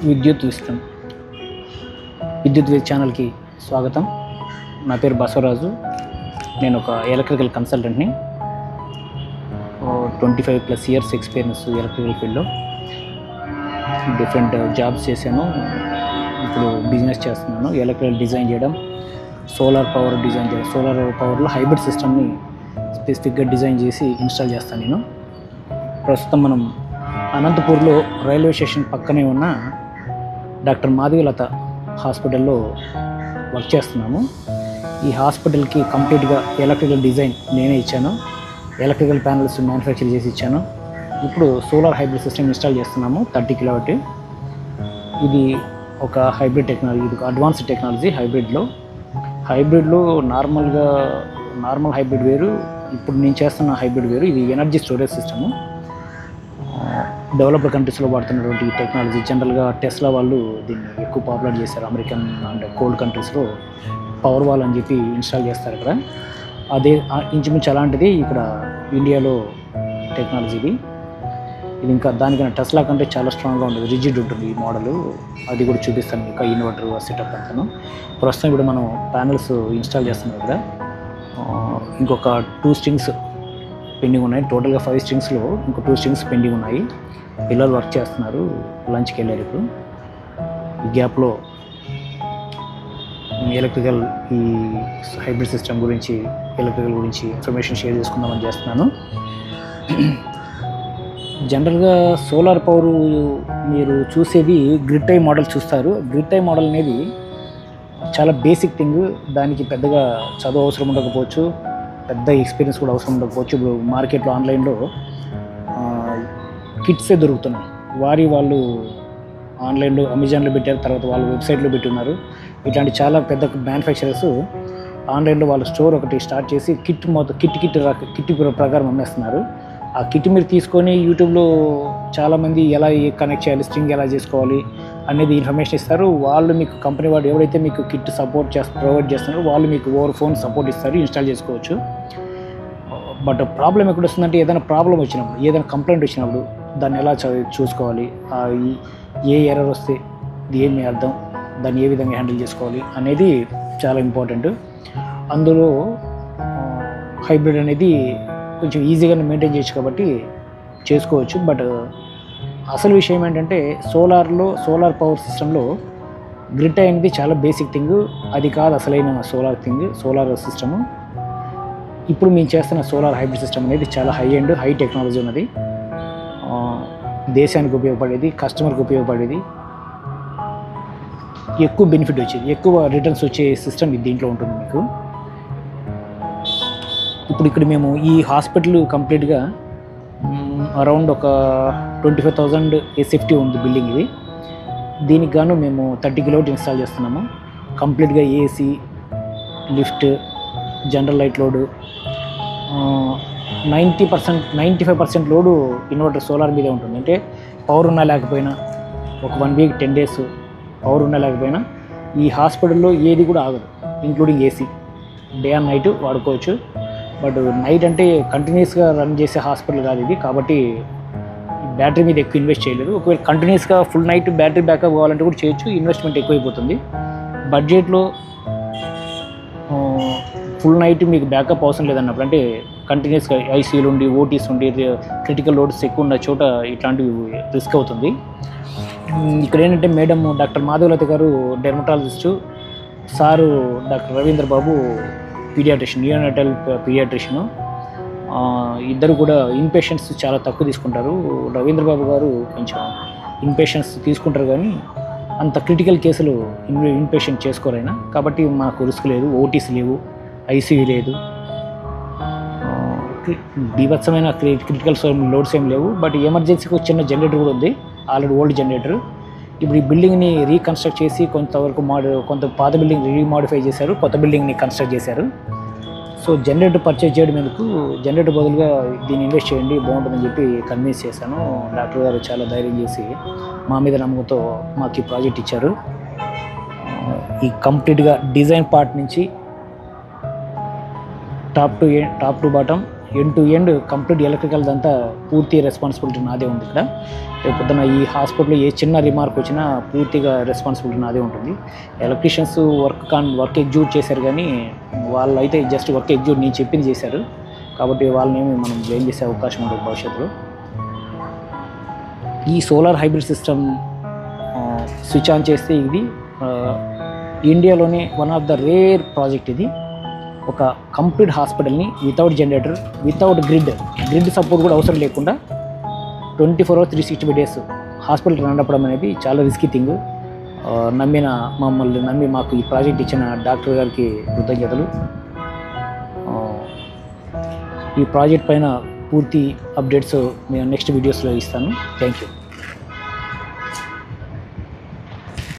విద్యుత్ విస్తృతం విద్యుత్ ఛానల్కి స్వాగతం. నా పేరు బసవరాజు. నేను ఒక ఎలక్ట్రికల్ కన్సల్టెంట్ని. 25+ ఇయర్స్ ఎక్స్పీరియన్స్ ఎలక్ట్రికల్ ఫీల్డ్లో. డిఫరెంట్ జాబ్స్ చేశాను. ఇప్పుడు బిజినెస్ చేస్తున్నాను. ఎలక్ట్రికల్ డిజైన్ చేయడం, సోలార్ పవర్ డిజైన్ చేయడం, సోలార్ పవర్లో హైబ్రిడ్ సిస్టమ్ని స్పెసిఫిక్గా డిజైన్ చేసి ఇన్స్టాల్ చేస్తాను నేను. ప్రస్తుతం మనం అనంతపూర్లో రైల్వే స్టేషన్ పక్కనే ఉన్న డాక్టర్ మాధవీలత హాస్పిటల్లో వర్క్ చేస్తున్నాము. ఈ హాస్పిటల్కి కంప్లీట్గా ఎలక్ట్రికల్ డిజైన్ నేనే ఇచ్చాను. ఎలక్ట్రికల్ ప్యానల్స్ మ్యానుఫ్యాక్చర్ చేసి ఇచ్చాను. ఇప్పుడు సోలార్ హైబ్రిడ్ సిస్టమ్ ఇన్స్టాల్ చేస్తున్నాము 30 kW. ఇది ఒక హైబ్రిడ్ టెక్నాలజీ, ఇది ఒక అడ్వాన్స్డ్ టెక్నాలజీ. హైబ్రిడ్లో నార్మల్ హైబ్రిడ్ వేరు, ఇప్పుడు నేను చేస్తున్న హైబ్రిడ్ వేరు. ఇది ఎనర్జీ స్టోరేజ్ సిస్టము. డెవలప్డ్ కంట్రీస్లో వాడుతున్నటువంటి టెక్నాలజీ. జనరల్గా టెస్లా వాళ్ళు దీన్ని ఎక్కువ పాపులర్ చేశారు. అమెరికన్ అండ్ కోల్డ్ కంట్రీస్లో పవర్ వాల్ అని చెప్పి ఇన్స్టాల్ చేస్తారు ఇక్కడ. అదే ఇంచుమించు అలాంటిది ఇక్కడ ఇండియాలో టెక్నాలజీ ఇది ఇంకా దానికన్నా టెస్లా కంటే చాలా స్ట్రాంగ్గా ఉంటుంది, రిజిడ్ ఉంటుంది ఈ మోడలు. అది కూడా చూపిస్తాను మీకు, ఇన్వర్టర్ సెటప్ అంతాను. ప్రస్తుతం ఇప్పుడు మనం ప్యానల్స్ ఇన్స్టాల్ చేస్తున్నాం ఇక్కడ. ఇంకొక 2 స్ట్రింగ్స్ పెండింగ్ ఉన్నాయి. టోటల్గా 5 స్ట్రింగ్స్లో ఇంకో 2 స్ట్రింగ్స్ పెండింగ్ ఉన్నాయి. పిల్లలు వర్క్ చేస్తున్నారు, లంచ్కి వెళ్ళారు. ఇప్పుడు ఈ గ్యాప్లో ఎలక్ట్రికల్ ఈ హైబ్రిడ్ సిస్టమ్ గురించి, ఎలక్ట్రికల్ గురించి ఇన్ఫర్మేషన్ షేర్ చేసుకుందామని చేస్తున్నాను. జనరల్గా సోలార్ పవర్ మీరు చూసేది గ్రిడ్ టై మోడల్ చూస్తారు. గ్రిడ్ టై మోడల్ అనేది చాలా బేసిక్ థింగ్. దానికి పెద్దగా చదువు అవసరం ఉండకపోవచ్చు, పెద్ద ఎక్స్పీరియన్స్ కూడా అవసరం ఉండకపోవచ్చు. ఇప్పుడు మార్కెట్లో ఆన్లైన్లో కిట్సే దొరుకుతున్నాయి. వాళ్ళు ఆన్లైన్లో అమెజాన్లో పెట్టారు, తర్వాత వాళ్ళు వెబ్సైట్లో పెట్టున్నారు. ఇట్లాంటి చాలా పెద్ద మ్యానుఫ్యాక్చరర్స్ ఆన్లైన్లో వాళ్ళ స్టోర్ ఒకటి స్టార్ట్ చేసి కిట్ ప్రకారం అమ్మేస్తున్నారు. ఆ కిట్ మీరు తీసుకొని యూట్యూబ్లో చాలామంది ఎలా కనెక్ట్ చేయాలి, స్ట్రింగ్ ఎలా చేసుకోవాలి అనేది ఇన్ఫర్మేషన్ ఇస్తారు. వాళ్ళు మీకు కంపెనీ వాడు ఎవరైతే మీకు కిట్ ప్రొవైడ్ చేస్తున్నారో వాళ్ళు మీకు ఓవర్ ఫోన్ సపోర్ట్ ఇస్తారు, ఇన్స్టాల్ చేసుకోవచ్చు. బట్ ప్రాబ్లం ఎక్కడ వస్తుందంటే, ఏదైనా ప్రాబ్లం వచ్చినప్పుడు, ఏదైనా కంప్లైంట్ వచ్చినప్పుడు దాన్ని ఎలా చూసుకోవాలి, ఏ ఎర్రర్ వస్తే ఏమి అర్థం, దాన్ని ఏ విధంగా హ్యాండిల్ చేసుకోవాలి అనేది చాలా ఇంపార్టెంట్. అందులో హైబ్రిడ్ అనేది కొంచెం ఈజీగానే మెయింటైన్ చేయొచ్చు కాబట్టి చేసుకోవచ్చు. బట్ అసలు విషయం ఏంటంటే, సోలార్ పవర్ సిస్టంలో గ్రిడ్ టై అనేది చాలా బేసిక్ థింగ్. అది కాదు అసలైన సోలార్ సిస్టము. ఇప్పుడు మేము చేస్తున్న సోలార్ హైబ్రిడ్ సిస్టమ్ అనేది చాలా హై టెక్నాలజీ ఉన్నది. దేశానికి ఉపయోగపడేది, కస్టమర్కి ఉపయోగపడేది, ఎక్కువ బెనిఫిట్ వచ్చేది, ఎక్కువ రిటర్న్స్ వచ్చే సిస్టమ్ ఇది దీంట్లో ఉంటుంది మీకు. ఇప్పుడు ఇక్కడ మేము ఈ హాస్పిటల్ కంప్లీట్గా అరౌండ్ ఒక 25,000 SFT ఉంది బిల్డింగ్ ఇది. దీనికి గాను మేము 30 kW ఇన్స్టాల్ చేస్తున్నాము. కంప్లీట్గా AC, lift, general light load, 95% load inverter solar మీదే ఉంటుంది. అంటే పవర్ ఉన్నా లేకపోయినా, ఒక 1 వీక్ 10 days పవర్ ఉన్నా లేకపోయినా ఈ హాస్పిటల్లో ఏది కూడా ఆగదు, including AC. Day and night వాడుకోవచ్చు. బట్ నైట్ అంటే కంటిన్యూస్గా రన్ చేసే హాస్పిటల్ కాదు ఇది, కాబట్టి బ్యాటరీ మీద ఎక్కువ ఇన్వెస్ట్ చేయలేదు. ఒకవేళ కంటిన్యూస్గా ఫుల్ నైట్ బ్యాటరీ బ్యాకప్ కావాలంటే కూడా చేయొచ్చు. ఇన్వెస్ట్మెంట్ ఎక్కువైపోతుంది. బడ్జెట్లో ఫుల్ నైట్ మీకు బ్యాకప్ అవసరం లేదన్నప్పుడు, అంటే కంటిన్యూస్గా ఐసీయూలు ఉండి, ఓటీస్ ఉండి, క్రిటికల్ లోడ్స్ ఎక్కువ ఉన్న చోట ఇట్లాంటివి రిస్క్ అవుతుంది. ఇక్కడ ఏంటంటే మేడం డాక్టర్ మాధవీలత గారు డెర్మటాలజిస్టు, సారు డాక్టర్ రవీంద్ర బాబు పీడియాట్రిషియన్, నియోనాటల్ పీడియాట్రిషియను. ఇద్దరు కూడా ఇన్పేషెంట్స్ చాలా తక్కువ తీసుకుంటారు. రవీంద్ర బాబు గారు కొంచెం ఇన్పేషెంట్స్ తీసుకుంటారు, కానీ అంత క్రిటికల్ కేసులు ఇన్పేషెంట్ చేసుకోరైనా. కాబట్టి మాకు రిస్క్ లేదు, ఓటీస్ లేవు, ఐసీయూ లేదు, బీభత్సమైన క్రిటికల్ లోడ్స్ ఏం లేవు. బట్ ఎమర్జెన్సీకి ఒక చిన్న జనరేటర్ కూడా ఉంది, ఆల్రెడీ ఓల్డ్ జనరేటర్. ఇప్పుడు ఈ బిల్డింగ్ని రీకన్స్ట్రక్ట్ చేసి కొంత పాత బిల్డింగ్ రీమాడిఫై చేశారు, కొత్త బిల్డింగ్ని కన్స్ట్రక్ట్ చేశారు. సో జనరేటర్ పర్చేజ్ చేయడం ఎందుకు, జనరేటర్ బదులుగా దీన్ని ఇన్వెస్ట్ చేయండి బాగుంటుందని చెప్పి కన్విన్స్ చేశాను. డాక్టర్ గారు చాలా ధైర్యం చేసి మా మీద నమ్మకంతో మాకు ఈ ప్రాజెక్ట్ ఇచ్చారు. ఈ కంప్లీట్గా డిజైన్ పార్ట్ నుంచి top to bottom end to end complete electrical అంతా పూర్తి రెస్పాన్సిబిలిటీ నాదే ఉంది ఇక్కడ. రేపు పొద్దున ఈ హాస్పిటల్లో ఏ చిన్న రిమార్క్ వచ్చినా పూర్తిగా రెస్పాన్సిబిలిటీ నాదే ఉంటుంది. ఎలక్ట్రీషియన్స్ వర్క్ ఎగ్జిక్యూట్ చేశారు, కానీ వాళ్ళు అయితే జస్ట్ వర్క్ ఎగ్జిక్యూట్ నేను చెప్పింది చేశారు, కాబట్టి వాళ్ళనేమి మనం బ్లేమ్ చేసే అవకాశం ఉంటుంది భవిష్యత్తులో. ఈ solar hybrid system switch on చేస్తే ఇది ఇండియాలోనే one of the rare project. ఇది ఒక కంప్లీట్ హాస్పిటల్ని without generator, without grid support కూడా అవసరం లేకుండా 24 hours 365 days హాస్పిటల్ నడపడం అనేది చాలా రిస్కీ థింగ్. మమ్మల్ని నమ్మి మాకు ఈ ప్రాజెక్ట్ ఇచ్చిన డాక్టర్ గారికి కృతజ్ఞతలు. ఈ ప్రాజెక్ట్ పైన పూర్తి అప్డేట్స్ నేను నెక్స్ట్ వీడియోస్లో ఇస్తాను. Thank you.